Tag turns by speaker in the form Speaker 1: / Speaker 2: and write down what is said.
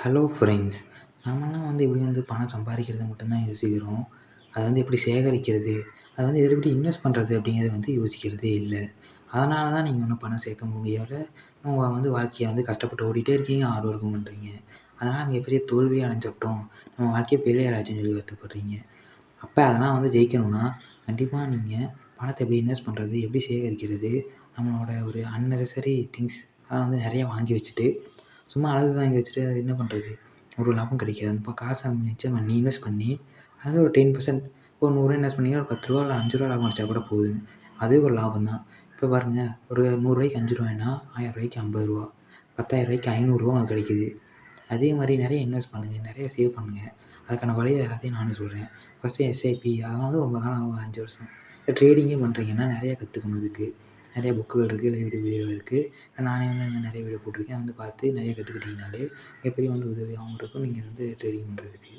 Speaker 1: Hello friends. நம்மலாம் எப்படி பணம் சம்பாதிக்கிறது மட்டும்தான் யோசிக்கிறோம். அதை எப்படி சேகரிக்கிறது, அதை எதில எப்படி இன்வெஸ்ட் பண்ணுறது அப்படிங்கிறத யோசிக்கிறதே இல்ல. அதனால தான் நீங்க ஒண்ணும் பணம் சேர்க்க முடியாத, உங்க வாழ்க்கைய கஷ்டப்பட்டு ஓடிட்டே இருக்கீங்க, ஹார்ட் ஒர்க்கும் பண்றீங்க. அதனால மிகப்பெரிய தோல்வி அடைஞ்சுட்டோம். நம்ம வாழ்க்கையே ஃபெயிலியர் ஆச்சுன்னு சொல்லி வருத்தப்படுறீங்க. அப்ப அதெல்லாம் ஜெயிக்கணும்னா, கண்டிப்பா நீங்க பணத்த எப்படி இன்வெஸ்ட் பண்றது, எப்படி சேகரிக்கிறது, நம்மளோட ஒரு அன்னெசசரி திங்ஸ் அதெல்லாம் நெறைய வாங்கி வச்சுட்டு, சும்மா அழகுக்கு வாங்கி வச்சுட்டு அது என்ன பண்றது? ஒரு லாபம் கிடைக்காது. இப்போ காச மிச்சம் பண்ணி இன்வெஸ்ட் பண்ணி, அது ஒரு 10% இப்போ ஒரு ரூ. 100 இன்வெஸ்ட் பண்ணீங்கன்னா, ஒரு ரூ. 10 இல்ல ரூ. 5 லாபம் கிடைச்சா கூட போதும். அதுவே ஒரு லாபம் தான். இப்போ பாருங்க, ஒரு ரூ. 100க்கு ரூ. 5னா ரூ. 1000க்கு ரூ. 50 ரூ. 10,000க்கு ரூ. 500 உங்களுக்கு கிடைக்குது. அதே மாரி நெறைய இன்வெஸ்ட் பண்ணுங்க. நெறைய சேவ் பண்ணுங்க. அதுக்கான வழிகள் எல்லாத்தையும் நானும் சொல்றேன். ஃபர்ஸ்ட்டு எஸ்ஐபி அதெல்லாம் ரொம்ப காலம் ஆகும் 5 வருஷம். இப்போ ட்ரேடிங்கே பண்றீங்கன்னா, நெறைய கத்துக்கணும் இதுக்கு. நெறைய புக்குகள் இருக்கு, யூடியூப் வீடியோ இருக்கு. நானே நெறைய வீடியோ போட்டிருக்கேன். பார்த்து நெறைய கத்துக்கிட்டீங்கனாலே, மிகப்பெரிய உதவியாகவும் இருக்கும். நீங்க ட்ரேடிங் பண்றதுக்கு.